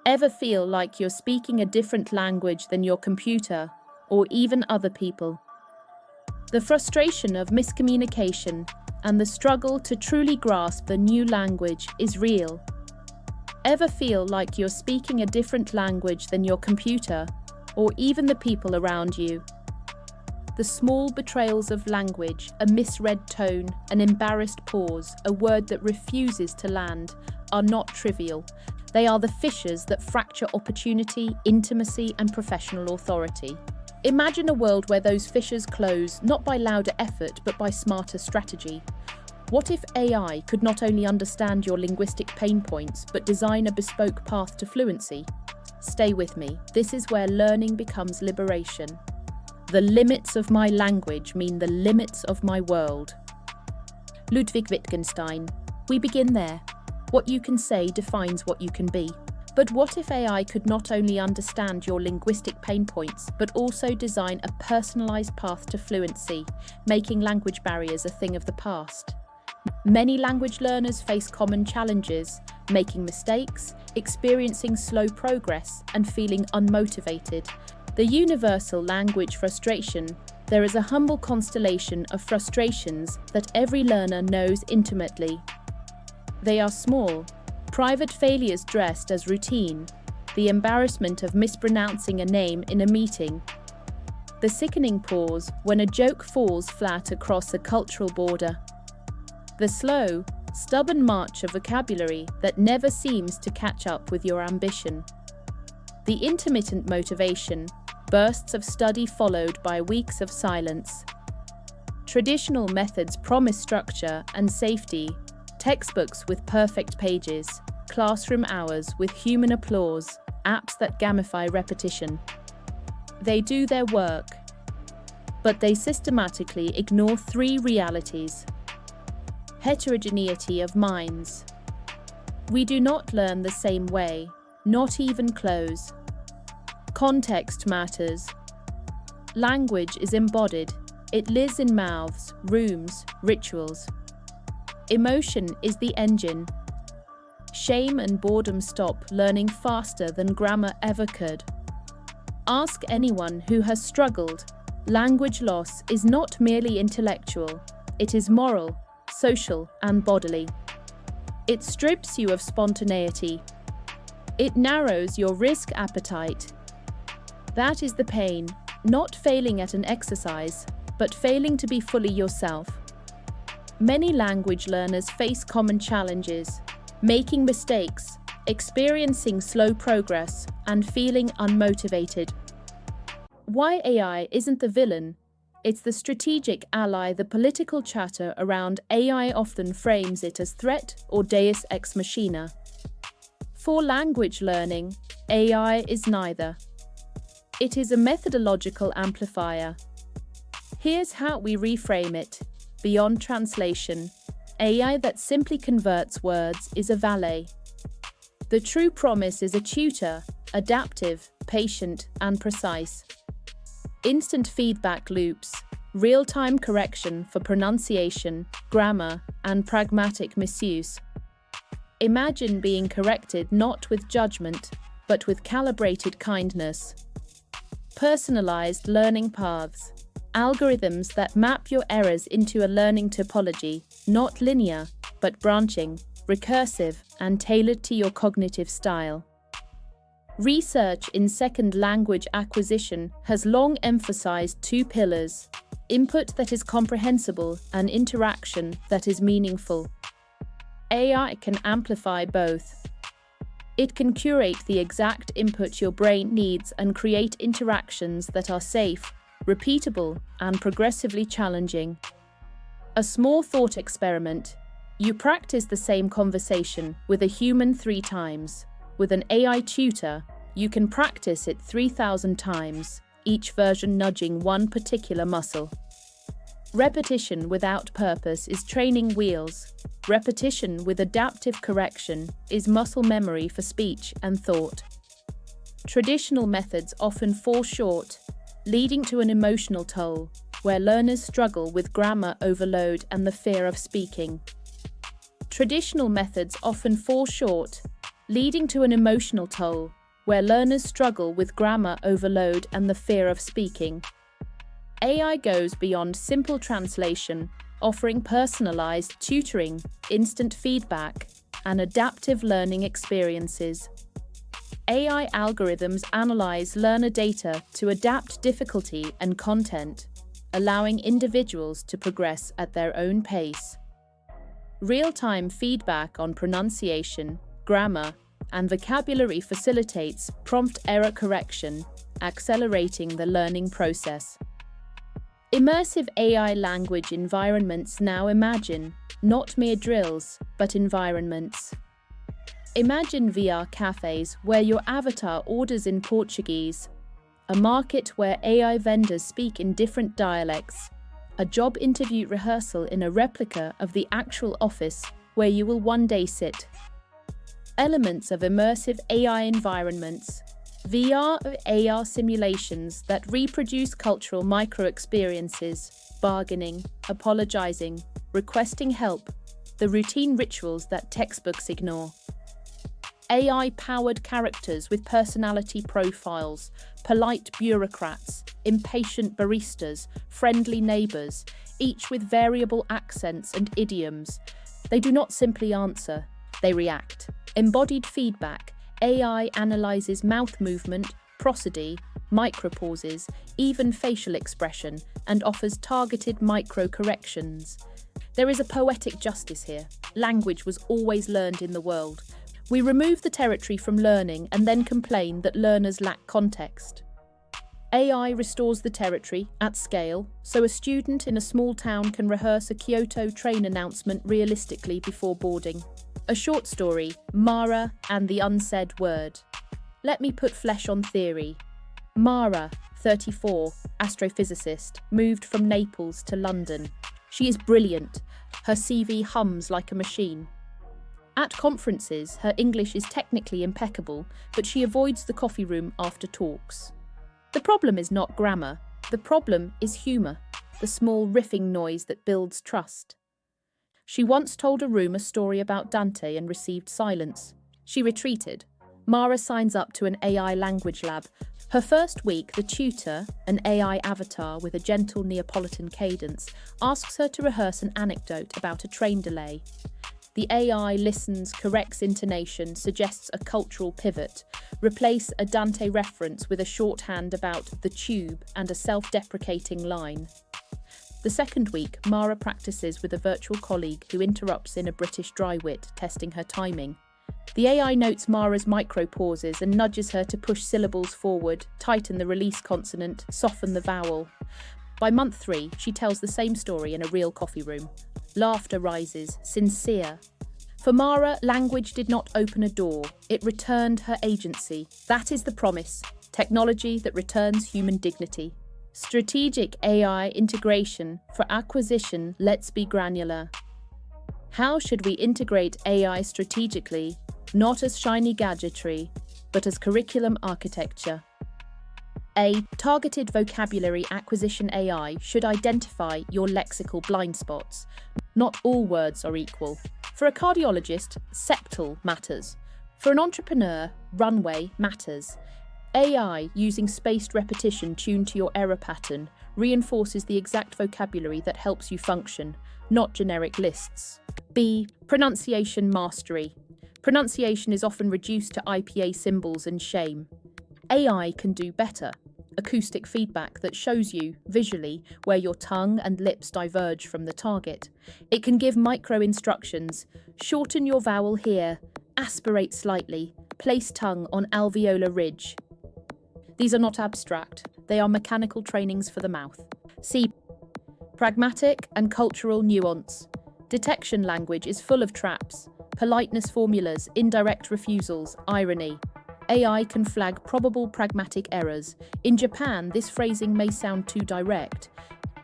Ever feel like you're speaking a different language than your computer or even other people? The frustration of miscommunication and the struggle to truly grasp the new language is real. Ever feel like you're speaking a different language than your computer or even the people around you? The small betrayals of language, a misread tone, an embarrassed pause, a word that refuses to land, are not trivial. They are the fissures that fracture opportunity, intimacy, and professional authority. Imagine a world where those fissures close not by louder effort but by smarter strategy. What if AI could not only understand your linguistic pain points but design a bespoke path to fluency? Stay with me. This is where learning becomes liberation. The limits of my language mean the limits of my world. Ludwig Wittgenstein. We begin there. What you can say defines what you can be. But what if AI could not only understand your linguistic pain points, but also design a personalized path to fluency, making language barriers a thing of the past? Many language learners face common challenges, making mistakes, experiencing slow progress, and feeling unmotivated. The universal language frustration. There is a humble constellation of frustrations that every learner knows intimately. They are small, private failures dressed as routine, the embarrassment of mispronouncing a name in a meeting, the sickening pause when a joke falls flat across a cultural border, the slow, stubborn march of vocabulary that never seems to catch up with your ambition, the intermittent motivation, bursts of study followed by weeks of silence. Traditional methods promise structure and safety, textbooks with perfect pages, classroom hours with human applause, apps that gamify repetition. They do their work, but they systematically ignore three realities. Heterogeneity of minds. We do not learn the same way, not even close. Context matters. Language is embodied. It lives in mouths, rooms, rituals. Emotion is the engine. Shame and boredom stop learning faster than grammar ever could. Ask anyone who has struggled. Language loss is not merely intellectual. It is moral, social, and bodily. It strips you of spontaneity. It narrows your risk appetite. That is the pain, not failing at an exercise, but failing to be fully yourself. Many language learners face common challenges, making mistakes, experiencing slow progress, and feeling unmotivated. Why AI isn't the villain? It's the strategic ally. The political chatter around AI often frames it as threat or deus ex machina. For language learning, AI is neither. It is a methodological amplifier. Here's how we reframe it. Beyond translation, AI that simply converts words is a valet. The true promise is a tutor, adaptive, patient, and precise. Instant feedback loops, real-time correction for pronunciation, grammar, and pragmatic misuse. Imagine being corrected not with judgment, but with calibrated kindness. Personalized learning paths. Algorithms that map your errors into a learning topology, not linear, but branching, recursive, and tailored to your cognitive style. Research in second language acquisition has long emphasized two pillars: input that is comprehensible and interaction that is meaningful. AI can amplify both. It can curate the exact input your brain needs and create interactions that are safe, repeatable, and progressively challenging. A small thought experiment. You practice the same conversation with a human 3 times. With an AI tutor, you can practice it 3,000 times, each version nudging one particular muscle. Repetition without purpose is training wheels. Repetition with adaptive correction is muscle memory for speech and thought. Traditional methods often fall short, leading to an emotional toll, where learners struggle with grammar overload and the fear of speaking. Traditional methods often fall short, leading to an emotional toll, where learners struggle with grammar overload and the fear of speaking. AI goes beyond simple translation, offering personalized tutoring, instant feedback, and adaptive learning experiences. AI algorithms analyze learner data to adapt difficulty and content, allowing individuals to progress at their own pace. Real-time feedback on pronunciation, grammar, and vocabulary facilitates prompt error correction, accelerating the learning process. Immersive AI language environments now imagine not mere drills, but environments. Imagine VR cafes where your avatar orders in Portuguese, a market where AI vendors speak in different dialects, a job interview rehearsal in a replica of the actual office where you will one day sit. Elements of immersive AI environments, VR or AR simulations that reproduce cultural micro-experiences, bargaining, apologizing, requesting help, the routine rituals that textbooks ignore. AI-powered characters with personality profiles, polite bureaucrats, impatient baristas, friendly neighbours, each with variable accents and idioms. They do not simply answer, they react. Embodied feedback, AI analyses mouth movement, prosody, micropauses, even facial expression, and offers targeted micro-corrections. There is a poetic justice here. Language was always learned in the world. We remove the territory from learning and then complain that learners lack context. AI restores the territory at scale, so a student in a small town can rehearse a Kyoto train announcement realistically before boarding. A short story, Mara and the Unsaid Word. Let me put flesh on theory. Mara, 34, astrophysicist, moved from Naples to London. She is brilliant. Her CV hums like a machine. At conferences, her English is technically impeccable, but she avoids the coffee room after talks. The problem is not grammar. The problem is humour, the small riffing noise that builds trust. She once told a room a story about Dante and received silence. She retreated. Mara signs up to an AI language lab. Her first week, the tutor, an AI avatar with a gentle Neapolitan cadence, asks her to rehearse an anecdote about a train delay. The AI listens, corrects intonation, suggests a cultural pivot. Replace a Dante reference with a shorthand about the tube and a self-deprecating line. The second week, Mara practices with a virtual colleague who interrupts in a British dry wit, testing her timing. The AI notes Mara's micro-pauses and nudges her to push syllables forward, tighten the release consonant, soften the vowel. By month 3, she tells the same story in a real coffee room. Laughter rises, sincere. For Mara, language did not open a door, it returned her agency. That is the promise, technology that returns human dignity. Strategic AI integration for acquisition. Let's be granular. How should we integrate AI strategically, not as shiny gadgetry, but as curriculum architecture? A targeted vocabulary acquisition AI should identify your lexical blind spots. Not all words are equal. For a cardiologist, septal matters. For an entrepreneur, runway matters. AI, using spaced repetition tuned to your error pattern, reinforces the exact vocabulary that helps you function, not generic lists. B. Pronunciation mastery. Pronunciation is often reduced to IPA symbols and shame. AI can do better. Acoustic feedback that shows you, visually, where your tongue and lips diverge from the target. It can give micro-instructions. Shorten your vowel here, aspirate slightly, place tongue on alveolar ridge. These are not abstract, they are mechanical trainings for the mouth. C. Pragmatic and cultural nuance. Detection language is full of traps, politeness formulas, indirect refusals, irony. AI can flag probable pragmatic errors. In Japan, this phrasing may sound too direct.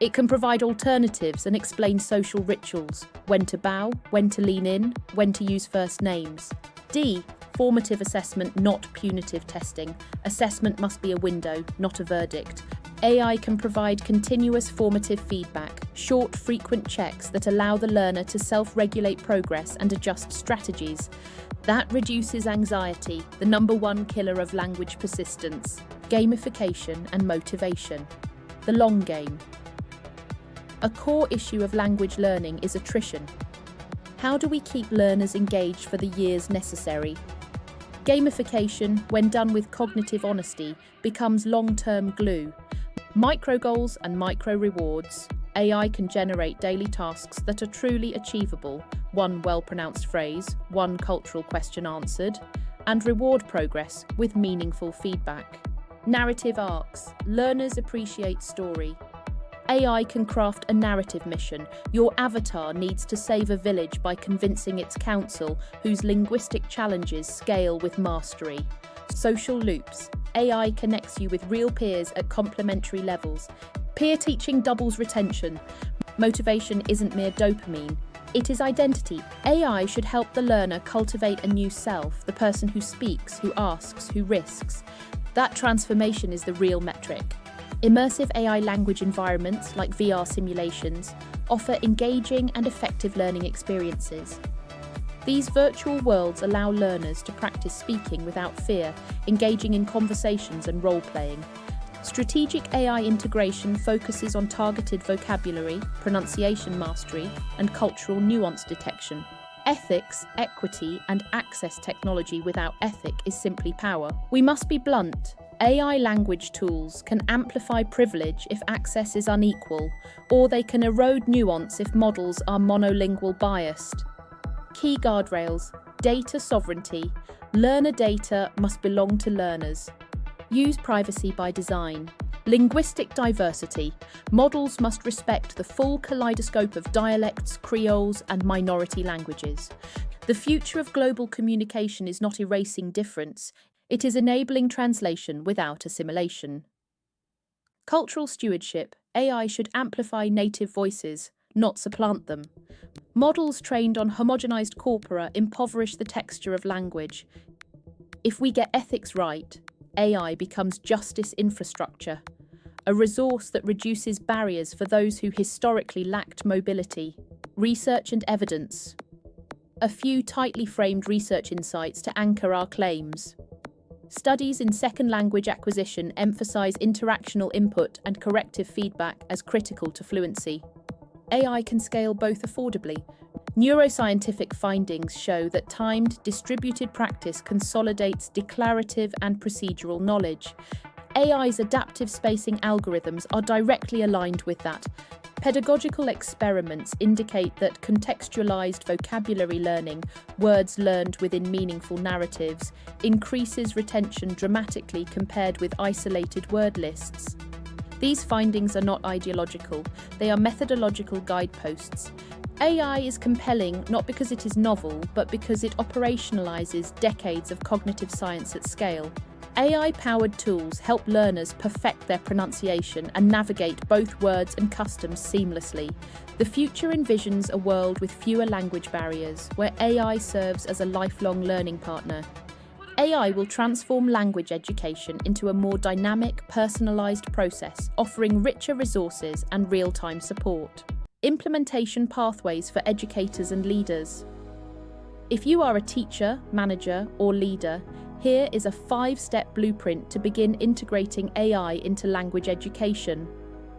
It can provide alternatives and explain social rituals, when to bow, when to lean in, when to use first names. D. Formative assessment, not punitive testing. Assessment must be a window, not a verdict. AI can provide continuous formative feedback, short, frequent checks that allow the learner to self-regulate progress and adjust strategies. That reduces anxiety, the #1 killer of language persistence. Gamification and motivation. The long game. A core issue of language learning is attrition. How do we keep learners engaged for the years necessary? Gamification, when done with cognitive honesty, becomes long-term glue. Micro goals and micro rewards. AI can generate daily tasks that are truly achievable, one well-pronounced phrase, one cultural question answered, and reward progress with meaningful feedback. Narrative arcs. Learners appreciate story. AI can craft a narrative mission. Your avatar needs to save a village by convincing its council, whose linguistic challenges scale with mastery. Social loops. AI connects you with real peers at complementary levels. Peer teaching doubles retention. Motivation isn't mere dopamine. It is identity. AI should help the learner cultivate a new self, the person who speaks, who asks, who risks. That transformation is the real metric. Immersive AI language environments, like VR simulations, offer engaging and effective learning experiences. These virtual worlds allow learners to practice speaking without fear, engaging in conversations and role-playing. Strategic AI integration focuses on targeted vocabulary, pronunciation mastery, and cultural nuance detection. Ethics, equity, and access. Technology without ethic is simply power. We must be blunt. AI language tools can amplify privilege if access is unequal, or they can erode nuance if models are monolingual biased. Key guardrails. Data sovereignty. Learner data must belong to learners. Use privacy by design. Linguistic diversity. Models must respect the full kaleidoscope of dialects, creoles, and minority languages. The future of global communication is not erasing difference. It is enabling translation without assimilation. Cultural stewardship. AI should amplify native voices, not supplant them. Models trained on homogenized corpora impoverish the texture of language. If we get ethics right, AI becomes justice infrastructure, a resource that reduces barriers for those who historically lacked mobility. Research and evidence. A few tightly framed research insights to anchor our claims. Studies in second language acquisition emphasize interactional input and corrective feedback as critical to fluency. AI can scale both affordably. Neuroscientific findings show that timed, distributed practice consolidates declarative and procedural knowledge. AI's adaptive spacing algorithms are directly aligned with that. Pedagogical experiments indicate that contextualized vocabulary learning, words learned within meaningful narratives, increases retention dramatically compared with isolated word lists. These findings are not ideological, they are methodological guideposts. AI is compelling not because it is novel, but because it operationalises decades of cognitive science at scale. AI-powered tools help learners perfect their pronunciation and navigate both words and customs seamlessly. The future envisions a world with fewer language barriers, where AI serves as a lifelong learning partner. AI will transform language education into a more dynamic, personalised process, offering richer resources and real-time support. Implementation pathways for educators and leaders. If you are a teacher, manager, or leader, here is a 5-step blueprint to begin integrating AI into language education.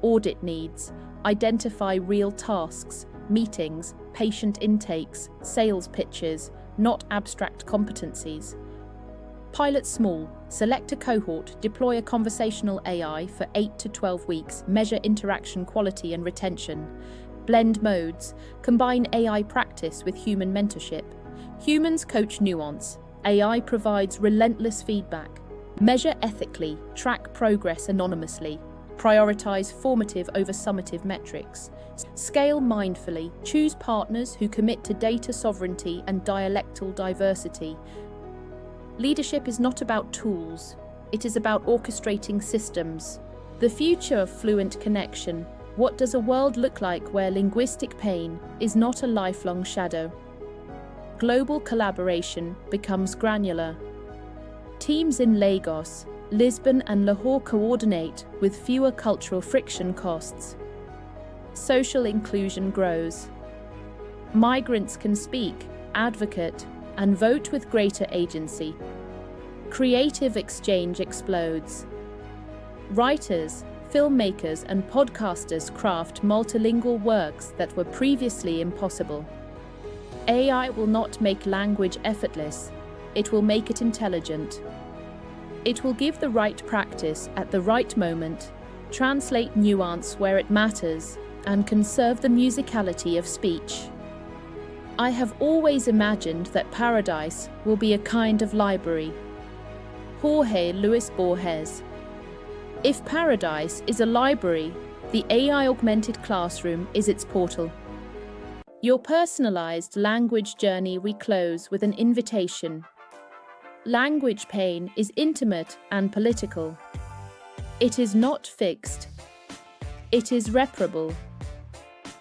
Audit needs. Identify real tasks, meetings, patient intakes, sales pitches, not abstract competencies. Pilot small. Select a cohort, deploy a conversational AI for 8 to 12 weeks, measure interaction quality and retention. Blend modes. Combine AI practice with human mentorship. Humans coach nuance. AI provides relentless feedback. Measure ethically, track progress anonymously. Prioritize formative over summative metrics. Scale mindfully. Choose partners who commit to data sovereignty and dialectal diversity. Leadership is not about tools. It is about orchestrating systems. The future of fluent connection. What does a world look like where linguistic pain is not a lifelong shadow? Global collaboration becomes granular. Teams in Lagos, Lisbon and Lahore coordinate with fewer cultural friction costs. Social inclusion grows. Migrants can speak, advocate, and vote with greater agency. Creative exchange explodes. Writers, filmmakers, and podcasters craft multilingual works that were previously impossible. AI will not make language effortless, it will make it intelligent. It will give the right practice at the right moment, translate nuance where it matters, and conserve the musicality of speech. I have always imagined that paradise will be a kind of library. Jorge Luis Borges. If paradise is a library, the AI-augmented classroom is its portal. Your personalized language journey we close with an invitation. Language pain is intimate and political. It is not fixed. It is reparable.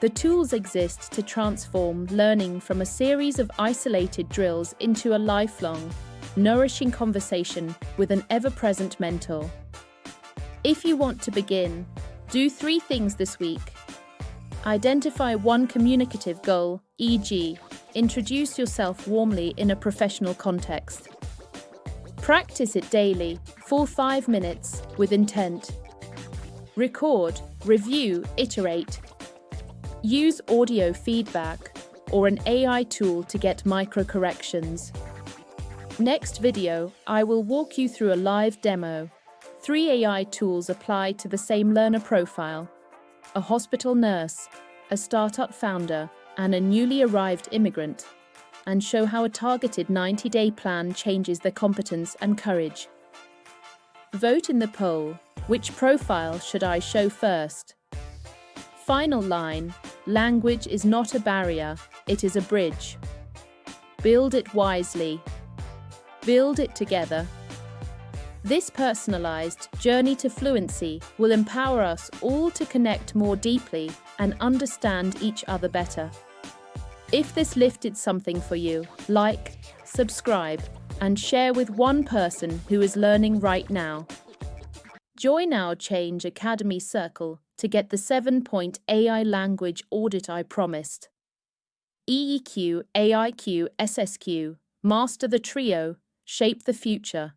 The tools exist to transform learning from a series of isolated drills into a lifelong, nourishing conversation with an ever-present mentor. If you want to begin, do 3 things this week. Identify one communicative goal, e.g., introduce yourself warmly in a professional context. Practice it daily, for 5 minutes, with intent. Record, review, iterate. Use audio feedback or an AI tool to get micro-corrections. Next video, I will walk you through a live demo. 3 AI tools apply to the same learner profile: a hospital nurse, a startup founder, and a newly arrived immigrant, and show how a targeted 90-day plan changes their competence and courage. Vote in the poll. Which profile should I show first? Final line: language is not a barrier, it is a bridge. Build it wisely. Build it together. This personalized journey to fluency will empower us all to connect more deeply and understand each other better. If this lifted something for you, like, subscribe, and share with one person who is learning right now. Join our Change Academy circle to get the 7-point AI language audit I promised. EEQ, AIQ, SSQ, master the trio, shape the future.